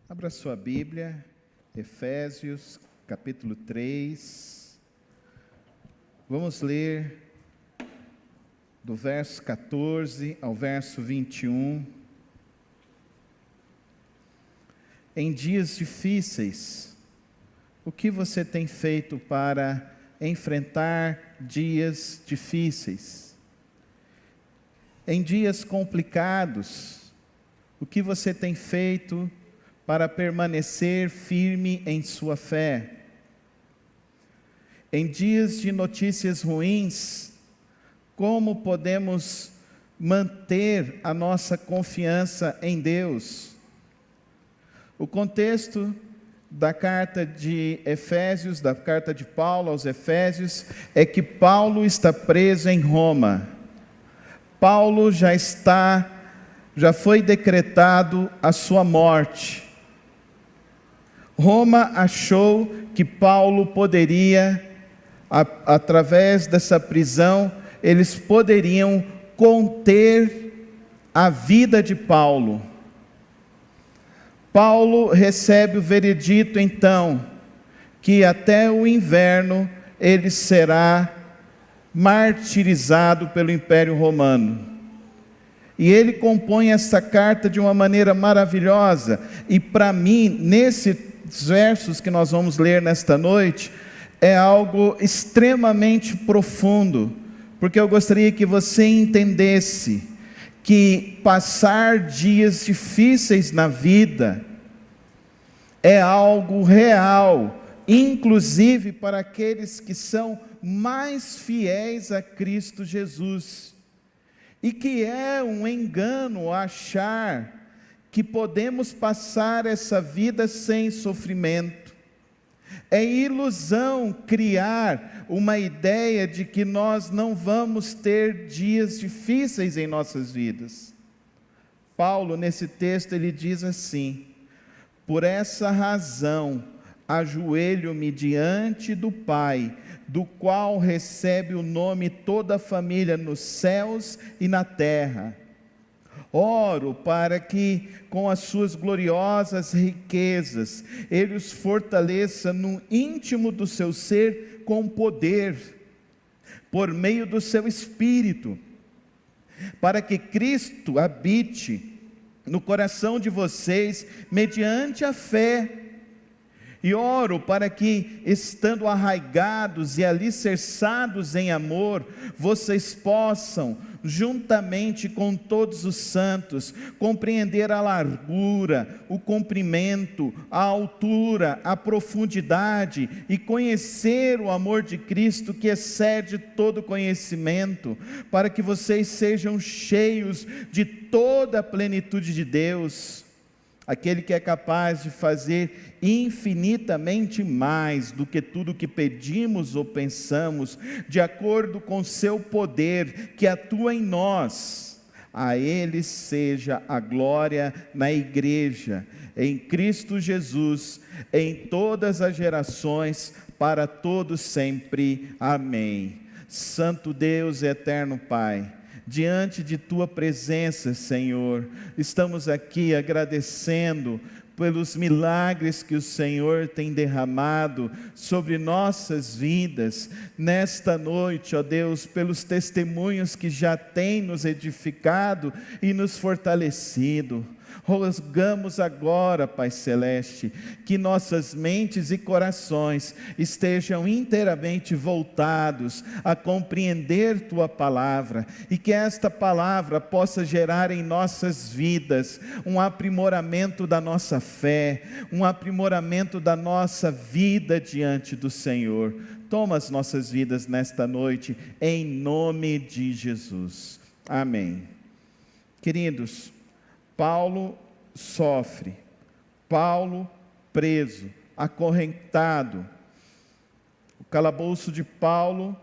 Abra sua Bíblia, Efésios, capítulo 3. Vamos ler do verso 14 ao verso 21. Em dias difíceis, o que você tem feito para enfrentar dias difíceis? Em dias complicados, o que você tem feito para permanecer firme em sua fé? Em dias de notícias ruins, como podemos manter a nossa confiança em Deus? O contexto da carta de Efésios, da carta de Paulo aos Efésios, é que Paulo está preso em Roma. Paulo já foi decretado a sua morte. Roma achou que Paulo poderia, através dessa prisão, eles poderiam conter a vida de Paulo. Paulo recebe o veredito, então, que até o inverno ele será martirizado pelo Império Romano. E ele compõe essa carta de uma maneira maravilhosa, e para mim, nesses versos que nós vamos ler nesta noite, é algo extremamente profundo, porque eu gostaria que você entendesse que passar dias difíceis na vida é algo real, inclusive para aqueles que são mais fiéis a Cristo Jesus, e que é um engano achar que podemos passar essa vida sem sofrimento. É ilusão criar uma ideia de que nós não vamos ter dias difíceis em nossas vidas. Paulo, nesse texto, ele diz assim: por essa razão, ajoelho-me diante do Pai, do qual recebe o nome toda a família nos céus e na terra. Oro para que, com as suas gloriosas riquezas, Ele os fortaleça no íntimo do seu ser com poder, por meio do seu Espírito, para que Cristo habite no coração de vocês, mediante a fé. E oro para que, estando arraigados e alicerçados em amor, vocês possam, juntamente com todos os santos, compreender a largura, o comprimento, a altura, a profundidade, e conhecer o amor de Cristo que excede todo conhecimento, para que vocês sejam cheios de toda a plenitude de Deus. Aquele que é capaz de fazer infinitamente mais do que tudo que pedimos ou pensamos, de acordo com seu poder que atua em nós. A Ele seja a glória na igreja, em Cristo Jesus, em todas as gerações, para todos sempre. Amém. Santo Deus e eterno Pai, diante de Tua presença, Senhor, estamos aqui agradecendo pelos milagres que o Senhor tem derramado sobre nossas vidas, nesta noite, ó Deus, pelos testemunhos que já tem nos edificado e nos fortalecido. Rogamos agora, Pai Celeste, que nossas mentes e corações estejam inteiramente voltados a compreender Tua palavra, e que esta palavra possa gerar em nossas vidas um aprimoramento da nossa fé, um aprimoramento da nossa vida diante do Senhor. Toma as nossas vidas nesta noite, em nome de Jesus. Amém. Queridos, Paulo sofre, Paulo preso, acorrentado. O calabouço de Paulo,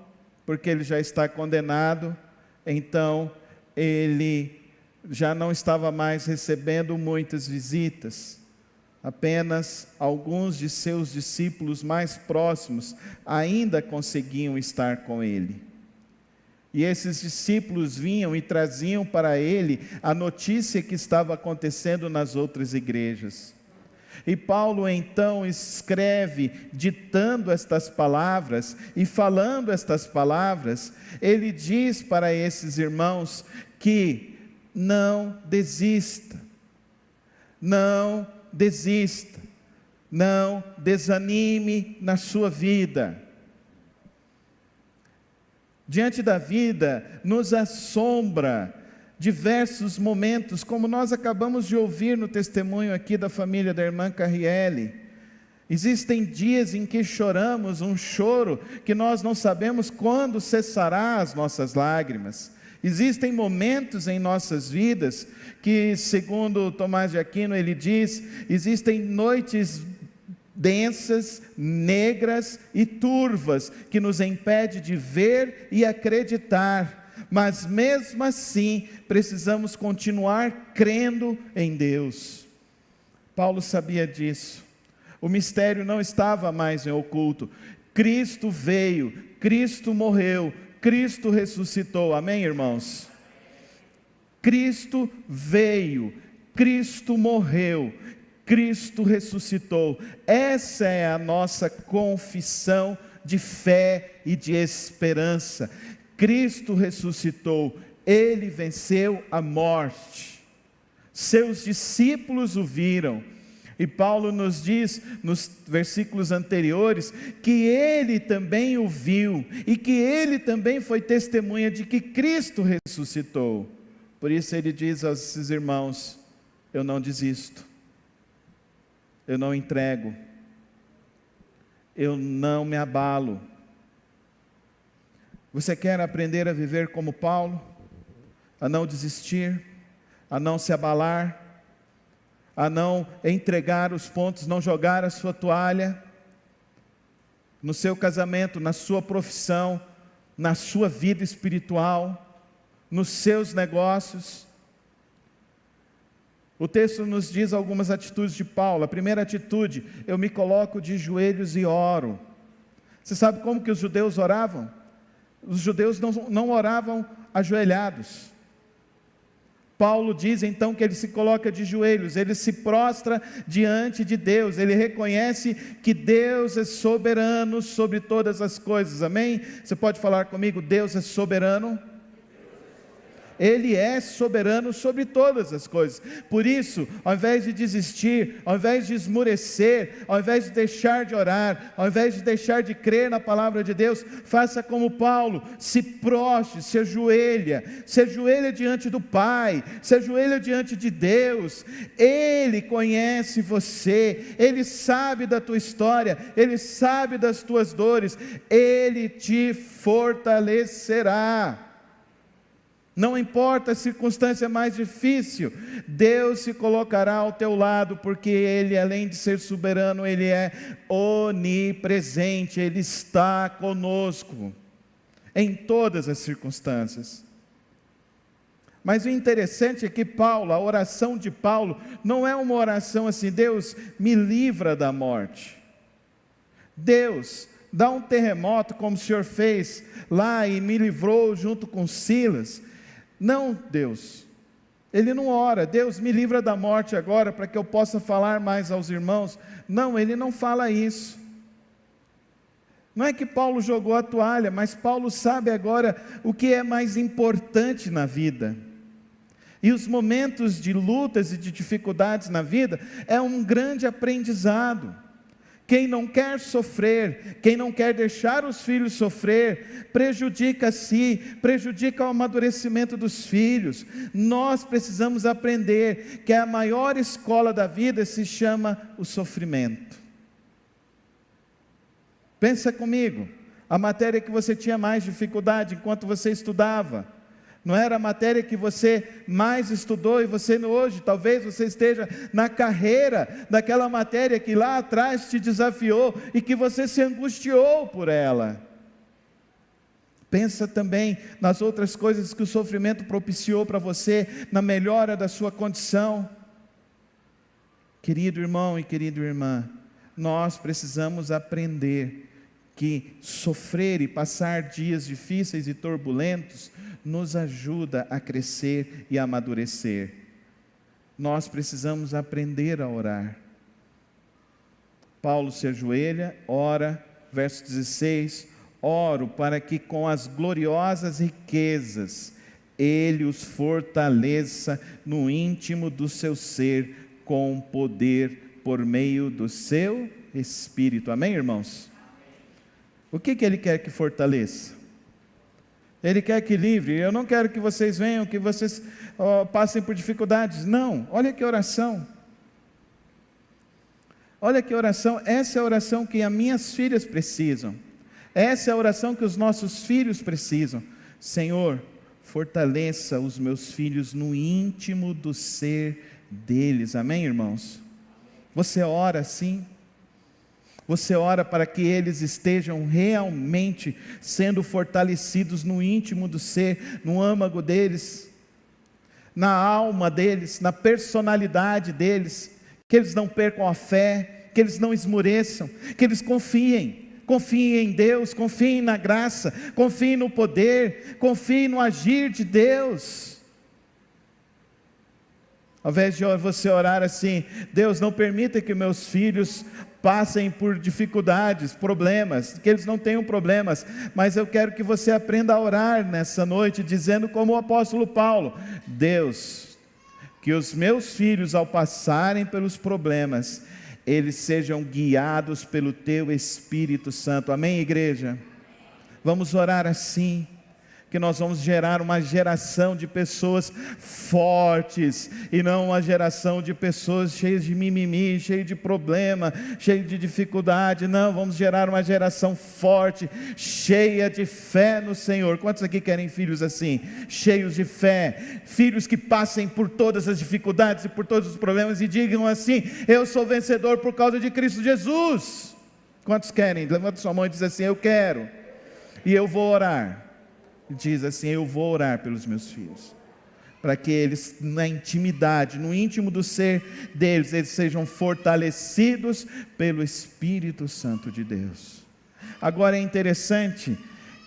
porque ele já está condenado, então ele já não estava mais recebendo muitas visitas. Apenas alguns de seus discípulos mais próximos ainda conseguiam estar com ele. E esses discípulos vinham e traziam para ele a notícia que estava acontecendo nas outras igrejas. E Paulo então escreve, ditando estas palavras e falando estas palavras, ele diz para esses irmãos que não desista, não desista, não desanime na sua vida. Diante da vida nos assombra diversos momentos, como nós acabamos de ouvir no testemunho aqui da família da irmã Carriele. Existem dias em que choramos um choro que nós não sabemos quando cessará as nossas lágrimas. Existem momentos em nossas vidas que, segundo Tomás de Aquino, ele diz, existem noites densas, negras e turvas que nos impedem de ver e acreditar. Mas mesmo assim, precisamos continuar crendo em Deus. Paulo sabia disso. O mistério não estava mais em oculto. Cristo veio, Cristo morreu, Cristo ressuscitou. Amém, irmãos? Cristo veio, Cristo morreu, Cristo ressuscitou. Essa é a nossa confissão de fé e de esperança. Cristo ressuscitou, Ele venceu a morte, seus discípulos o viram, e Paulo nos diz, nos versículos anteriores, que Ele também o viu, e que Ele também foi testemunha de que Cristo ressuscitou. Por isso ele diz aos seus irmãos, eu não desisto, eu não entrego, eu não me abalo. Você quer aprender a viver como Paulo? A não desistir, a não se abalar, a não entregar os pontos, não jogar a sua toalha, no seu casamento, na sua profissão, na sua vida espiritual, nos seus negócios. O texto nos diz algumas atitudes de Paulo. A primeira atitude, eu me coloco de joelhos e oro. Você sabe como que os judeus oravam? Os judeus não oravam ajoelhados. Paulo diz então que ele se coloca de joelhos, ele se prostra diante de Deus, ele reconhece que Deus é soberano sobre todas as coisas, amém? Você pode falar comigo, Deus é soberano? Ele é soberano sobre todas as coisas. Por isso, ao invés de desistir, ao invés de esmurecer, ao invés de deixar de orar, ao invés de deixar de crer na palavra de Deus, faça como Paulo, se prostre, se ajoelha diante do Pai, se ajoelha diante de Deus. Ele conhece você, Ele sabe da tua história, Ele sabe das tuas dores, Ele te fortalecerá. Não importa a circunstância mais difícil, Deus se colocará ao teu lado, porque Ele, além de ser soberano, Ele é onipresente, Ele está conosco, em todas as circunstâncias. Mas o interessante é que Paulo, a oração de Paulo, não é uma oração assim, Deus me livra da morte, Deus dá um terremoto como o Senhor fez lá e me livrou junto com Silas. Não, Deus, ele não ora, Deus me livra da morte agora para que eu possa falar mais aos irmãos. Não, ele não fala isso. Não é que Paulo jogou a toalha, mas Paulo sabe agora o que é mais importante na vida. E os momentos de lutas e de dificuldades na vida é um grande aprendizado. Quem não quer sofrer, quem não quer deixar os filhos sofrer, prejudica a si, prejudica o amadurecimento dos filhos. Nós precisamos aprender que a maior escola da vida se chama o sofrimento. Pensa comigo, a matéria que você tinha mais dificuldade enquanto você estudava, não era a matéria que você mais estudou, e você hoje, talvez você esteja na carreira daquela matéria que lá atrás te desafiou, e que você se angustiou por ela. Pensa também nas outras coisas que o sofrimento propiciou para você, na melhora da sua condição. Querido irmão e querida irmã, nós precisamos aprender que sofrer e passar dias difíceis e turbulentos nos ajuda a crescer e a amadurecer. Nós precisamos aprender a orar. Paulo se ajoelha, ora, verso 16, oro para que com as gloriosas riquezas Ele os fortaleça no íntimo do seu ser, com poder por meio do seu Espírito. Amém, irmãos? O que Ele quer que fortaleça? Ele quer que livre. Eu não quero que vocês venham, que vocês passem por dificuldades. Não, olha que oração. Olha que oração. Essa é a oração que as minhas filhas precisam. Essa é a oração que os nossos filhos precisam. Senhor, fortaleça os meus filhos no íntimo do ser deles. Amém, irmãos? Você ora assim? Você ora para que eles estejam realmente sendo fortalecidos no íntimo do ser, no âmago deles, na alma deles, na personalidade deles, que eles não percam a fé, que eles não esmoreçam, que eles confiem em Deus, confiem na graça, confiem no poder, confiem no agir de Deus. Ao invés de você orar assim: Deus, não permita que meus filhos passem por dificuldades, problemas, que eles não tenham problemas, mas eu quero que você aprenda a orar nessa noite, dizendo como o apóstolo Paulo: Deus, que os meus filhos, ao passarem pelos problemas, eles sejam guiados pelo Teu Espírito Santo. Amém, igreja? Vamos orar assim, que nós vamos gerar uma geração de pessoas fortes, e não uma geração de pessoas cheias de mimimi, cheias de problema, cheias de dificuldade. Não, vamos gerar uma geração forte, cheia de fé no Senhor. Quantos aqui querem filhos assim, cheios de fé, filhos que passem por todas as dificuldades e por todos os problemas e digam assim: eu sou vencedor por causa de Cristo Jesus? Quantos querem? Levanta sua mão e diz assim: eu quero, e eu vou orar. Diz assim: eu vou orar pelos meus filhos, para que eles, na intimidade, no íntimo do ser deles, eles sejam fortalecidos pelo Espírito Santo de Deus. Agora é interessante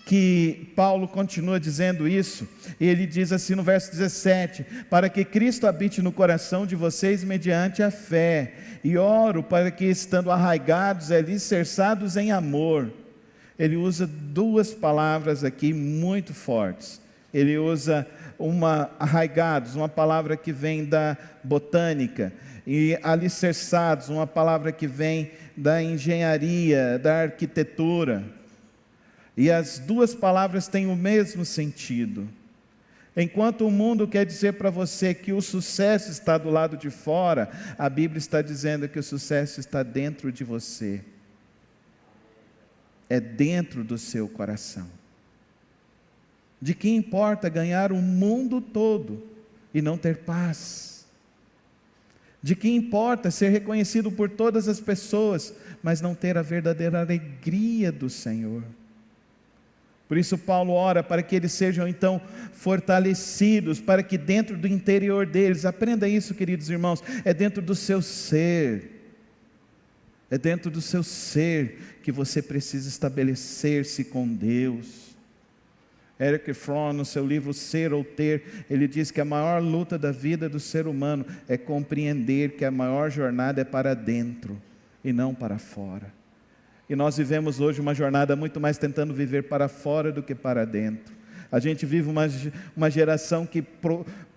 que Paulo continua dizendo isso, e ele diz assim no verso 17: para que Cristo habite no coração de vocês mediante a fé, e oro para que, estando arraigados, alicerçados em amor. Ele usa duas palavras aqui muito fortes. Ele usa arraigados, uma palavra que vem da botânica, e alicerçados, uma palavra que vem da engenharia, da arquitetura. E as duas palavras têm o mesmo sentido. Enquanto o mundo quer dizer para você que o sucesso está do lado de fora, a Bíblia está dizendo que o sucesso está dentro de você. É dentro do seu coração. De que importa ganhar o mundo todo e não ter paz? De que importa ser reconhecido por todas as pessoas, mas não ter a verdadeira alegria do Senhor? Por isso Paulo ora para que eles sejam então fortalecidos, para que dentro do interior deles, aprenda isso, queridos irmãos, é dentro do seu ser. É dentro do seu ser que você precisa estabelecer-se com Deus. Eric Fromm, no seu livro Ser ou Ter, ele diz que a maior luta da vida do ser humano é compreender que a maior jornada é para dentro e não para fora. E nós vivemos hoje uma jornada muito mais tentando viver para fora do que para dentro. A gente vive uma geração que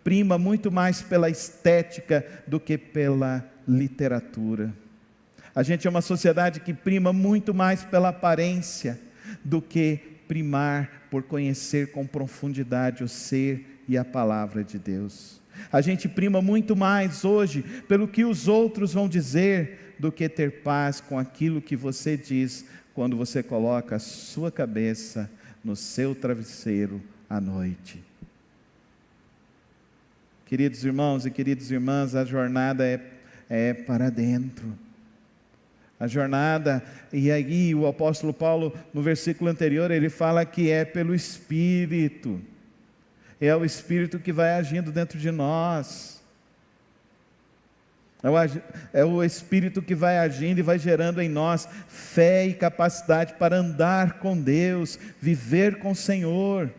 prima muito mais pela estética do que pela literatura. A gente é uma sociedade que prima muito mais pela aparência do que primar por conhecer com profundidade o ser e a palavra de Deus. A gente prima muito mais hoje pelo que os outros vão dizer do que ter paz com aquilo que você diz quando você coloca a sua cabeça no seu travesseiro à noite. Queridos irmãos e queridas irmãs, a jornada é para dentro. A jornada, e aí o apóstolo Paulo, no versículo anterior, ele fala que é pelo Espírito. É o Espírito que vai agindo dentro de nós. É o Espírito que vai agindo e vai gerando em nós fé e capacidade para andar com Deus, viver com o Senhor.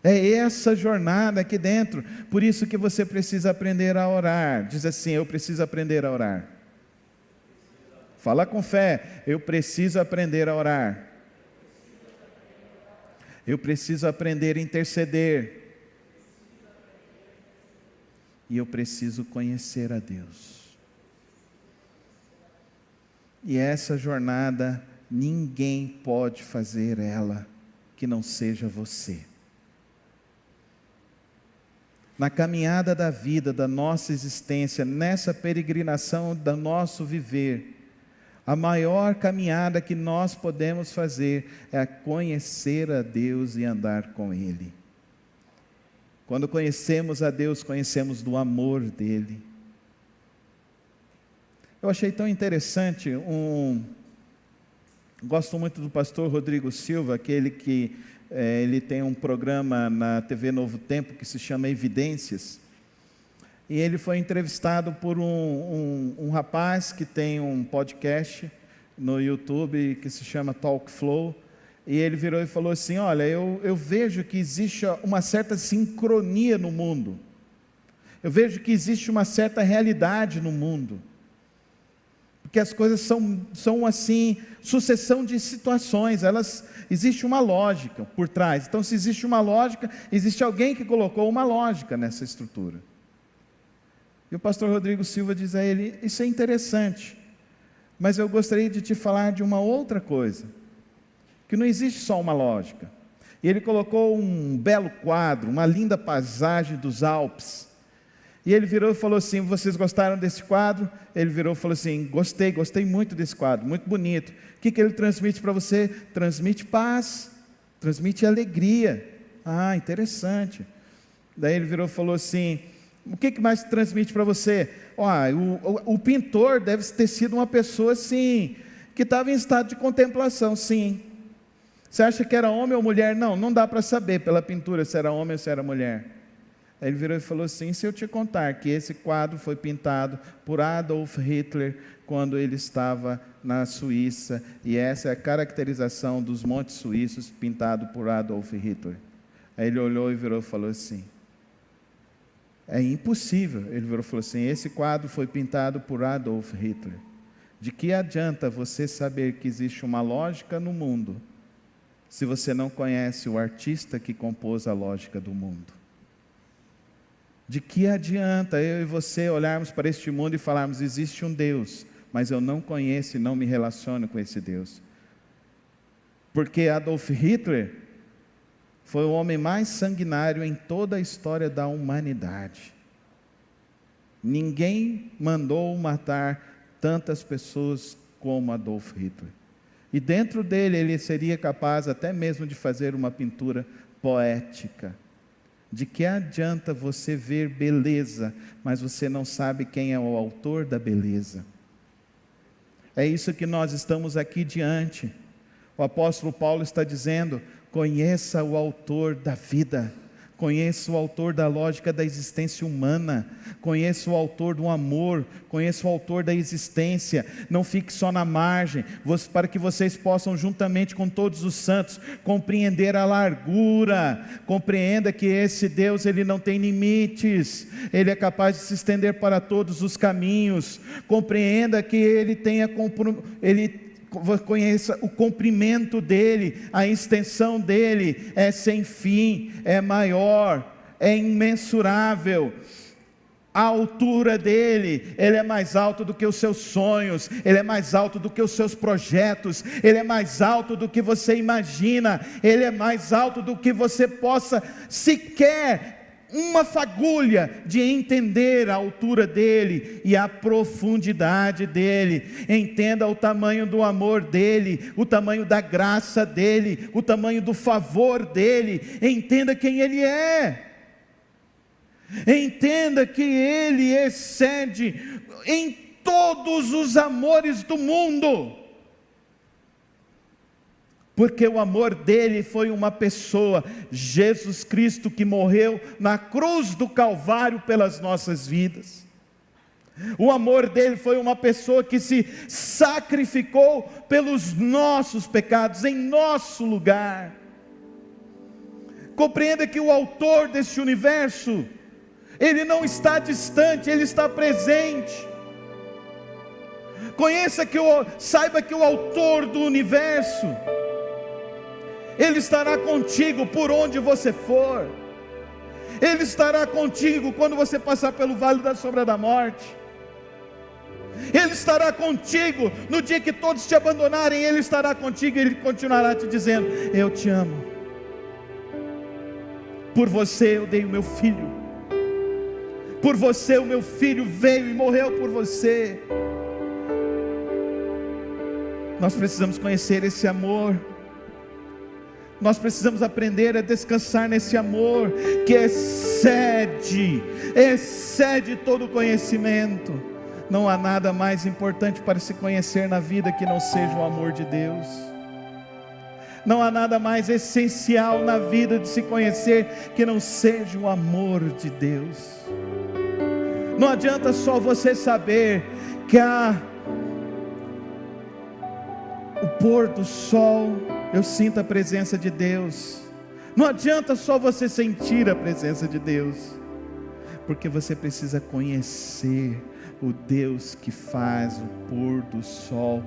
É essa jornada aqui dentro. Por isso que você precisa aprender a orar. Diz assim: eu preciso aprender a orar. Fala com fé. Eu preciso aprender a orar. Eu preciso aprender a interceder. E eu preciso conhecer a Deus. E essa jornada, ninguém pode fazer ela que não seja você. Na caminhada da vida, da nossa existência, nessa peregrinação do nosso viver, a maior caminhada que nós podemos fazer é conhecer a Deus e andar com Ele. Quando conhecemos a Deus, conhecemos do amor dEle. Eu achei tão interessante, gosto muito do pastor Rodrigo Silva, aquele que ele tem um programa na TV Novo Tempo que se chama Evidências. E ele foi entrevistado por um rapaz que tem um podcast no YouTube que se chama Talk Flow. E ele virou e falou assim: olha, eu vejo que existe uma certa sincronia no mundo. Eu vejo que existe uma certa realidade no mundo. Porque as coisas são assim, sucessão de situações, existe uma lógica por trás. Então, se existe uma lógica, existe alguém que colocou uma lógica nessa estrutura. E o pastor Rodrigo Silva diz a ele: isso é interessante, mas eu gostaria de te falar de uma outra coisa, que não existe só uma lógica. E ele colocou um belo quadro, uma linda paisagem dos Alpes. E ele virou e falou assim: vocês gostaram desse quadro? Ele virou e falou assim: gostei muito desse quadro, muito bonito. O que ele transmite para você? Transmite paz, transmite alegria. Ah, interessante. Daí ele virou e falou assim: o que mais transmite para você? O pintor deve ter sido uma pessoa assim, que estava em estado de contemplação, sim. Você acha que era homem ou mulher? Não dá para saber pela pintura se era homem ou se era mulher. Aí ele virou e falou assim: se eu te contar que esse quadro foi pintado por Adolf Hitler quando ele estava na Suíça, e essa é a caracterização dos montes suíços pintado por Adolf Hitler. Aí ele olhou e virou e falou assim: é impossível. Ele virou e falou assim: esse quadro foi pintado por Adolf Hitler. De que adianta você saber que existe uma lógica no mundo, se você não conhece o artista que compôs a lógica do mundo? De que adianta eu e você olharmos para este mundo e falarmos: existe um Deus, mas eu não conheço e não me relaciono com esse Deus? Porque Adolf Hitler foi o homem mais sanguinário em toda a história da humanidade. Ninguém mandou matar tantas pessoas como Adolf Hitler. E dentro dele ele seria capaz até mesmo de fazer uma pintura poética. De que adianta você ver beleza, mas você não sabe quem é o autor da beleza? É isso que nós estamos aqui diante. O apóstolo Paulo está dizendo: conheça o autor da vida, conheça o autor da lógica da existência humana, conheça o autor do amor, conheça o autor da existência. Não fique só na margem, para que vocês possam, juntamente com todos os santos, compreender a largura. Compreenda que esse Deus, Ele não tem limites, Ele é capaz de se estender para todos os caminhos. Compreenda que Ele conheça o comprimento dele, a extensão dele é sem fim, é maior, é imensurável. A altura dele, ele é mais alto do que os seus sonhos, ele é mais alto do que os seus projetos, ele é mais alto do que você imagina, ele é mais alto do que você possa sequer uma fagulha de entender a altura dele e a profundidade dele. Entenda o tamanho do amor dele, o tamanho da graça dele, o tamanho do favor dele. Entenda quem ele é. Entenda que ele excede em todos os amores do mundo. Porque o amor dele foi uma pessoa, Jesus Cristo, que morreu na cruz do Calvário pelas nossas vidas. O amor dele foi uma pessoa que se sacrificou pelos nossos pecados, em nosso lugar. Compreenda que o autor deste universo, ele não está distante, ele está presente. Saiba que o autor do universo, Ele estará contigo por onde você for. Ele estará contigo quando você passar pelo vale da sombra da morte. Ele estará contigo no dia que todos te abandonarem. Ele estará contigo e Ele continuará te dizendo: eu te amo. Por você eu dei o meu filho. Por você o meu filho veio e morreu por você. Nós precisamos conhecer esse amor. Nós precisamos aprender a descansar nesse amor que excede todo conhecimento. Não há nada mais importante para se conhecer na vida que não seja o amor de Deus. Não há nada mais essencial na vida de se conhecer que não seja o amor de Deus. Não adianta só você saber que o pôr do sol, eu sinto a presença de Deus. Não adianta só você sentir a presença de Deus, porque você precisa conhecer o Deus que faz o pôr do sol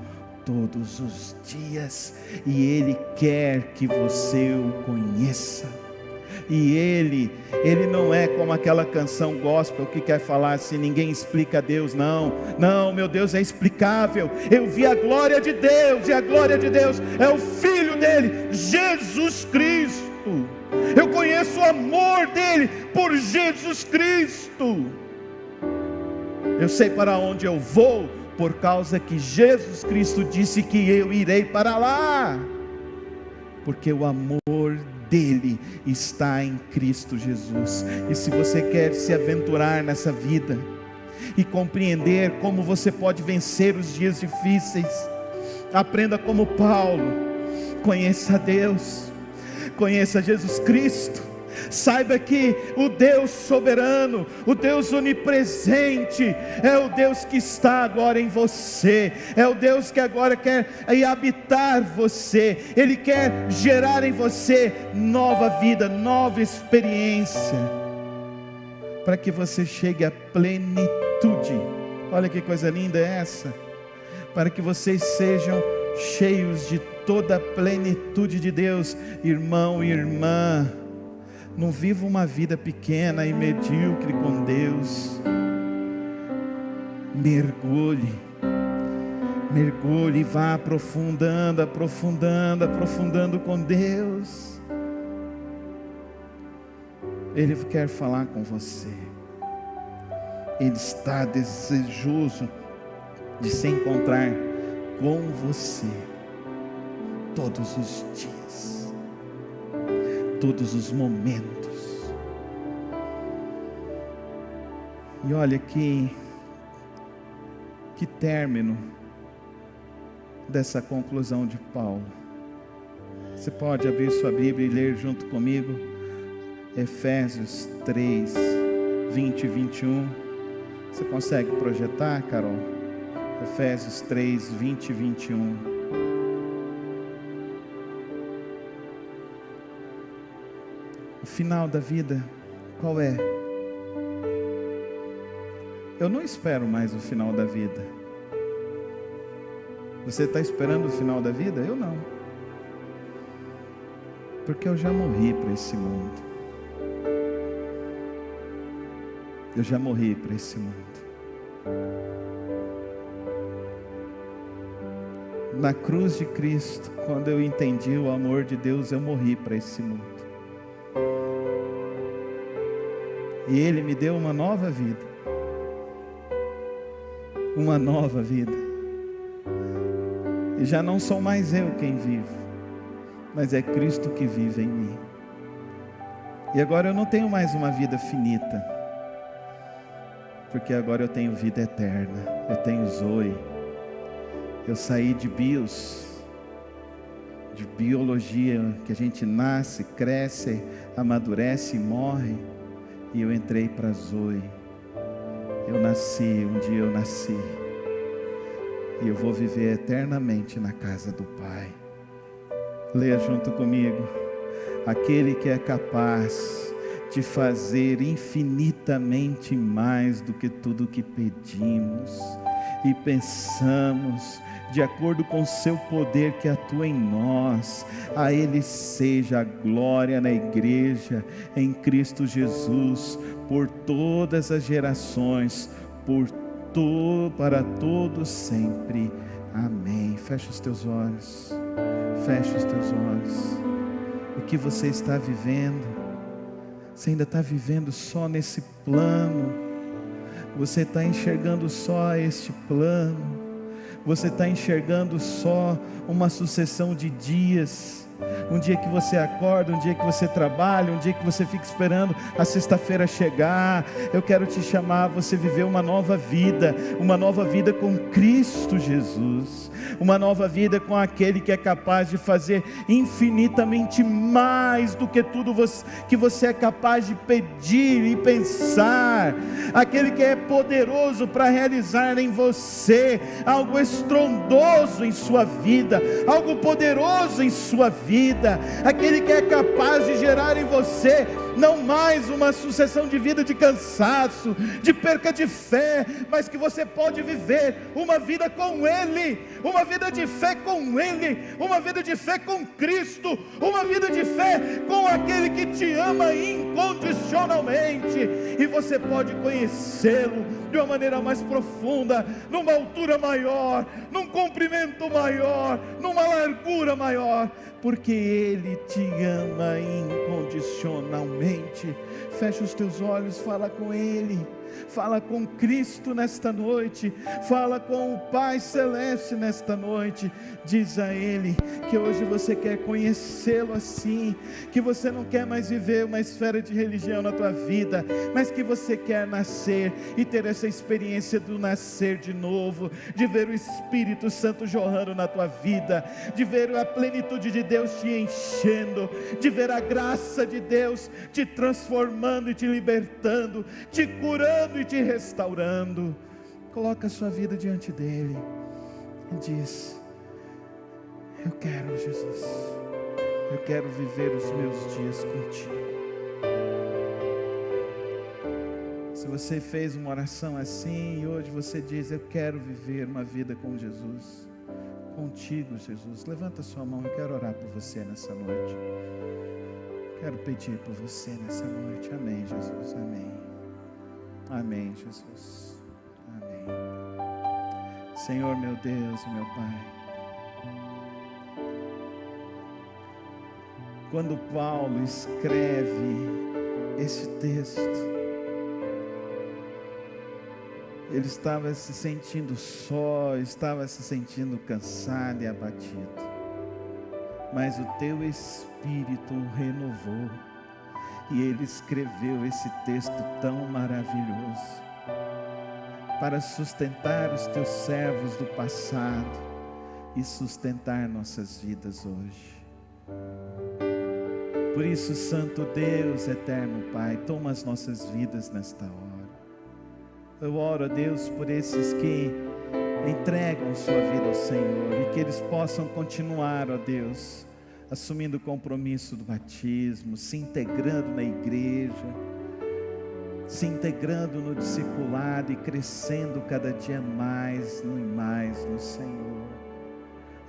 todos os dias, e Ele quer que você o conheça. E Ele não é como aquela canção gospel que quer falar assim: ninguém explica Deus. Não, meu Deus é explicável. Eu vi a glória de Deus, e a glória de Deus é o Filho dele, Jesus Cristo. Eu conheço o amor dele por Jesus Cristo. Eu sei para onde eu vou, por causa que Jesus Cristo disse que eu irei para lá, porque o amor dele está em Cristo Jesus. E se você quer se aventurar nessa vida e compreender como você pode vencer os dias difíceis, aprenda como Paulo: conheça a Deus, conheça Jesus Cristo. Saiba que o Deus soberano, o Deus onipresente, é o Deus que está agora em você, é o Deus que agora quer habitar você. Ele quer gerar em você nova vida, nova experiência, para que você chegue à plenitude. Olha que coisa linda é essa! Para que vocês sejam cheios de toda a plenitude de Deus. Irmão e irmã, não viva uma vida pequena e medíocre com Deus. Mergulhe e vá aprofundando com Deus. Ele quer falar com você. Ele está desejoso de se encontrar com você todos os dias, todos os momentos. E olha que término dessa conclusão de Paulo. Você pode abrir sua Bíblia e ler junto comigo Efésios 3, 20 e 21. Você consegue projetar, Carol? Efésios 3, 20 e 21. O final da vida, qual é? Eu não espero mais o final da vida. Você está esperando o final da vida? Eu não. Porque eu já morri para esse mundo. Eu já morri para esse mundo. Na cruz de Cristo, quando eu entendi o amor de Deus, eu morri para esse mundo. E Ele me deu uma nova vida. Uma nova vida. E já não sou mais eu quem vivo, mas é Cristo que vive em mim. E agora eu não tenho mais uma vida finita, porque agora eu tenho vida eterna. Eu tenho Zoe. Eu saí de biologia, que a gente nasce, cresce, amadurece e morre. E eu entrei para Zoe. Eu nasci, um dia eu nasci. E eu vou viver eternamente na casa do Pai. Leia junto comigo. Aquele que é capaz de fazer infinitamente mais do que tudo que pedimos, e pensamos, de acordo com o seu poder que atua em nós. A Ele seja a glória na igreja, em Cristo Jesus, por todas as gerações, para todos sempre. Amém. Fecha os teus olhos. Fecha os teus olhos. O que você está vivendo? Você ainda está vivendo só nesse plano? Você está enxergando só este plano? Você está enxergando só uma sucessão de dias? Um dia que você acorda, um dia que você trabalha, um dia que você fica esperando a sexta-feira chegar. Eu quero te chamar a você viver uma nova vida com Cristo Jesus, uma nova vida com aquele que é capaz de fazer infinitamente mais do que tudo que você é capaz de pedir e pensar, aquele que é poderoso para realizar em você algo estrondoso em sua vida, algo poderoso em sua vida, aquele que é capaz de gerar em você não mais uma sucessão de vida de cansaço, de perca de fé, mas que você pode viver uma vida com Ele, uma vida de fé com Ele, uma vida de fé com Cristo, uma vida de fé com aquele que te ama incondicionalmente, e você pode conhecê-lo de uma maneira mais profunda, numa altura maior, num comprimento maior, numa largura maior, porque Ele te ama incondicionalmente. Fecha os teus olhos, fala com Ele, fala com Cristo nesta noite, fala com o Pai Celeste nesta noite. Diz a Ele que hoje você quer conhecê-lo assim, que você não quer mais viver uma esfera de religião na tua vida, mas que você quer nascer e ter essa experiência do nascer de novo, de ver o Espírito Santo jorrando na tua vida, de ver a plenitude de Deus te enchendo, de ver a graça de Deus te transformando e te libertando, te curando e te restaurando. Coloca a sua vida diante dele e diz: eu quero, Jesus, eu quero viver os meus dias contigo. Se você fez uma oração assim e hoje você diz: eu quero viver uma vida com Jesus, contigo, Jesus, levanta sua mão. Eu quero orar por você nessa noite, quero pedir por você nessa noite. Amém, Jesus, amém. Amém, Jesus, amém. Senhor, meu Deus e meu Pai, quando Paulo escreve esse texto, ele estava se sentindo só, estava se sentindo cansado e abatido, mas o teu Espírito o renovou, e ele escreveu esse texto tão maravilhoso, para sustentar os teus servos do passado, e sustentar nossas vidas hoje. Por isso, Santo Deus, eterno Pai, toma as nossas vidas nesta hora. Eu oro a Deus por esses que entregam sua vida ao Senhor, e que eles possam continuar, ó Deus, assumindo o compromisso do batismo, se integrando na igreja, se integrando no discipulado e crescendo cada dia mais e mais no Senhor.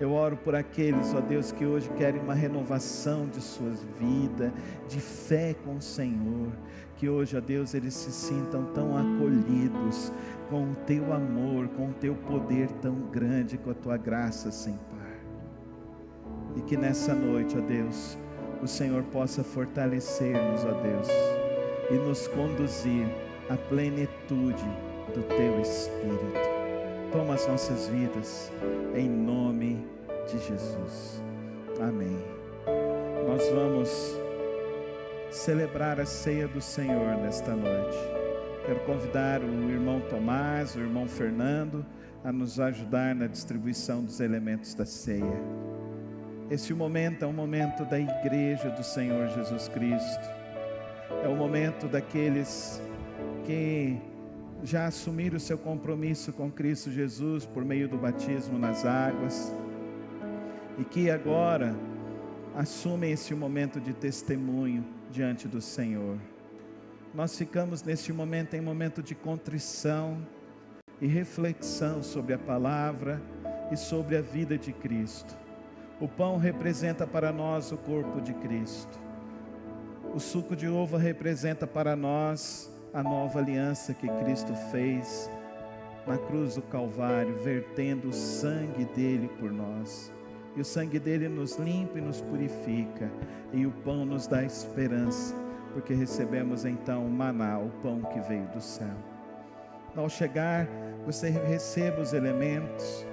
Eu oro por aqueles, ó Deus, que hoje querem uma renovação de suas vidas, de fé com o Senhor, que hoje, ó Deus, eles se sintam tão acolhidos com o teu amor, com o teu poder tão grande, com a tua graça sem par. E que nessa noite, ó Deus, o Senhor possa fortalecer-nos, ó Deus, e nos conduzir à plenitude do teu Espírito. Toma as nossas vidas, em nome de Jesus. Amém. Nós vamos celebrar a ceia do Senhor nesta noite. Quero convidar o irmão Tomás, o irmão Fernando, a nos ajudar na distribuição dos elementos da ceia. Este momento é um momento da igreja do Senhor Jesus Cristo. É o momento daqueles que já assumiram o seu compromisso com Cristo Jesus por meio do batismo nas águas, e que agora assumem esse momento de testemunho diante do Senhor. Nós ficamos neste momento em momento de contrição, e reflexão sobre a palavra e sobre a vida de Cristo. O pão representa para nós o corpo de Cristo. O suco de uva representa para nós a nova aliança que Cristo fez na cruz do Calvário, vertendo o sangue dele por nós. E o sangue dele nos limpa e nos purifica. E o pão nos dá esperança, porque recebemos então o maná, o pão que veio do céu. Ao chegar, você receba os elementos.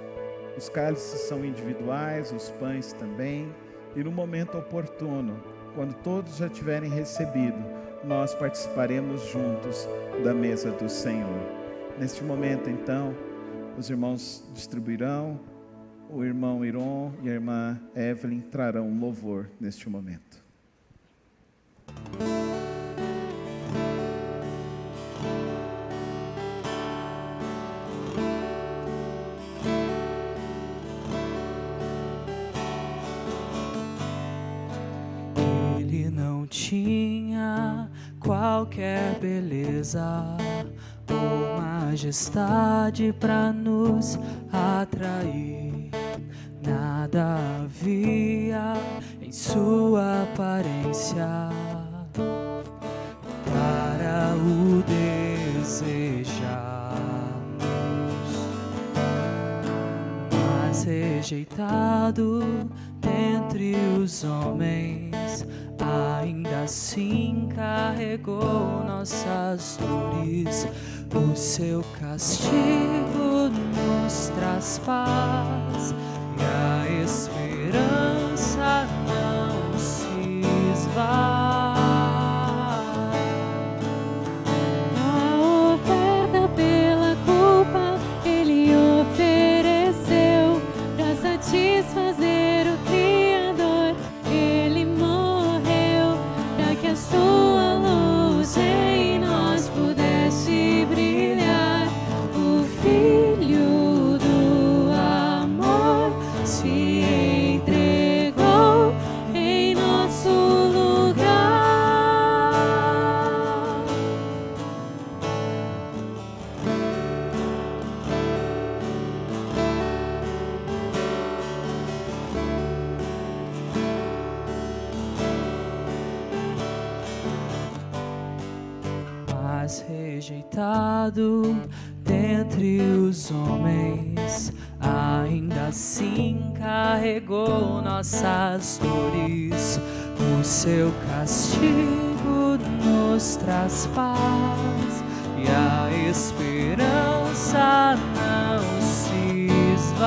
Os cálices são individuais, os pães também. E no momento oportuno, quando todos já tiverem recebido, nós participaremos juntos da mesa do Senhor. Neste momento, então, os irmãos distribuirão, o irmão Iron e a irmã Evelyn trarão um louvor neste momento. Ele não tinha qualquer beleza ou majestade para nos atrair. Nada havia em sua aparência para o desejarmos, mas rejeitado dentre os homens, ainda assim carregou nossas dores. O seu castigo nos traz paz e a esperança não se esvai. A oferta pela culpa ele ofereceu para satisfazer o Criador. Ele morreu para que a sua luz em nós pudesse brilhar. O Filho do amor se entregou em nosso lugar. Mas rejeitado dentre os homens, ainda assim carregou nossas dores. O seu castigo nos traz paz e a esperança não se esvai.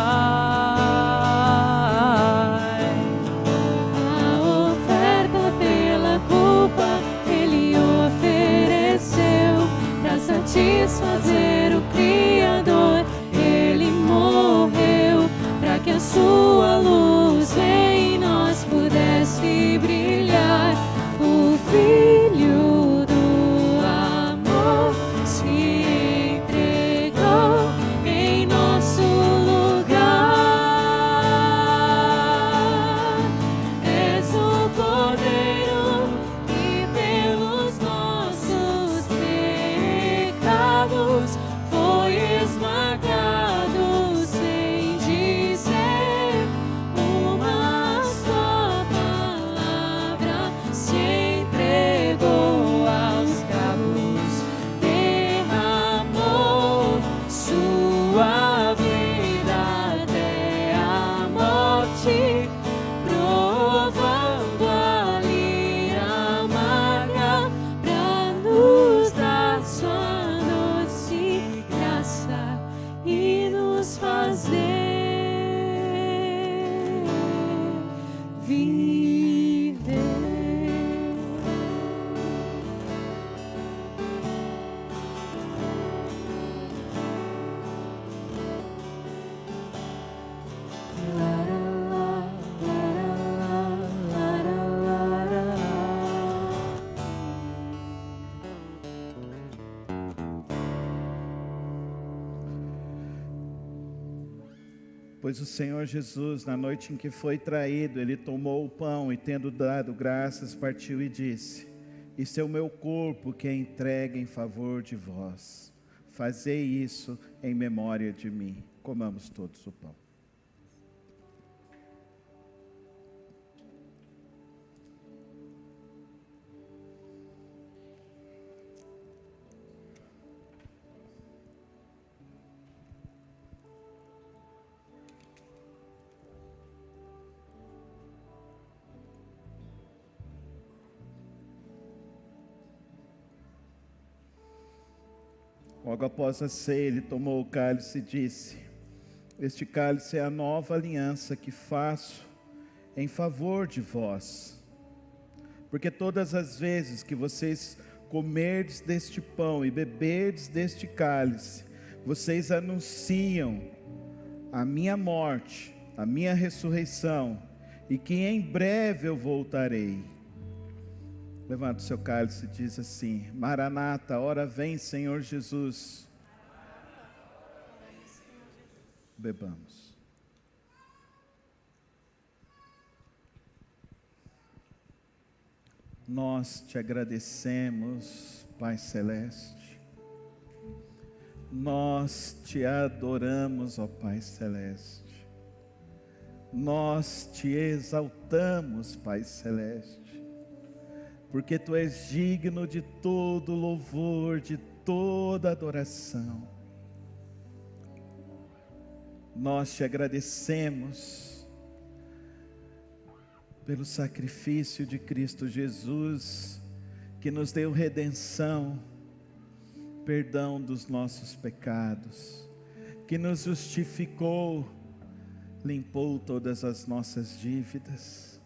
A oferta pela culpa ele ofereceu para satisfazer o Criador. Ele morreu para que a sua luz em nós pudesse brilhar. O Filho do amor se entregou em nosso lugar. És o Cordeiro que pelos nossos pecados foi esmagado sem dizer uma só palavra. Se entregou aos cravos, derramou sua vida até a morte, provando ali amarga pra nos dar sua doce graça e nos fazer viver. Pois o Senhor Jesus, na noite em que foi traído, ele tomou o pão e, tendo dado graças, partiu e disse: Isso é o meu corpo que é entregue em favor de vós. fazei isso em memória de mim. Comamos todos o pão. Logo após a ceia, ele tomou o cálice e disse: este cálice é a nova aliança que faço em favor de vós. Porque todas as vezes que vocês comerdes deste pão e beberdes deste cálice, vocês anunciam a minha morte, a minha ressurreição, e que em breve eu voltarei. Levanta o seu cálice e diz assim: Maranata, ora vem, Senhor Jesus. Bebamos. Nós te agradecemos, Pai Celeste. Nós te adoramos, ó Pai Celeste. Nós te exaltamos, Pai Celeste. Porque Tu és digno de todo louvor, de toda adoração. Nós te agradecemos pelo sacrifício de Cristo Jesus, que nos deu redenção, perdão dos nossos pecados, que nos justificou, limpou todas as nossas dívidas,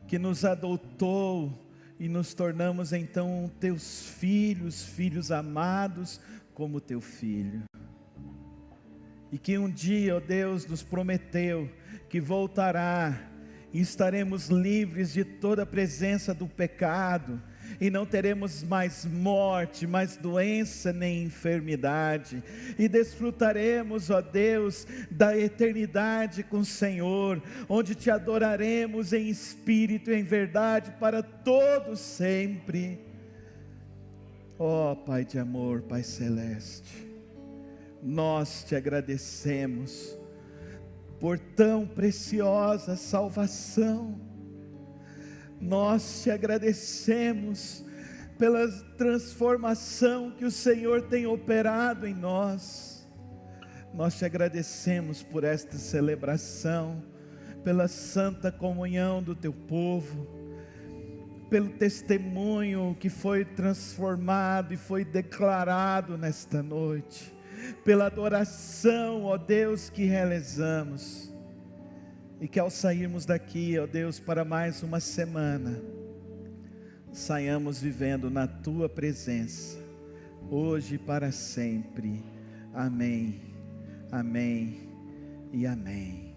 que nos adotou e nos tornamos então teus filhos, filhos amados como teu filho. E que um dia, ó Deus, nos prometeu que voltará e estaremos livres de toda a presença do pecado, e não teremos mais morte, mais doença nem enfermidade, e desfrutaremos, ó Deus, da eternidade com o Senhor, onde te adoraremos em espírito e em verdade para todos sempre. Ó Pai de amor, Pai Celeste, nós te agradecemos por tão preciosa salvação. Nós te agradecemos pela transformação que o Senhor tem operado em nós. Nós te agradecemos por esta celebração, pela santa comunhão do teu povo, pelo testemunho que foi transformado e foi declarado nesta noite, pela adoração, ó Deus, que realizamos. E que ao sairmos daqui, ó Deus, para mais uma semana, saiamos vivendo na Tua presença, hoje e para sempre. Amém, amém e amém.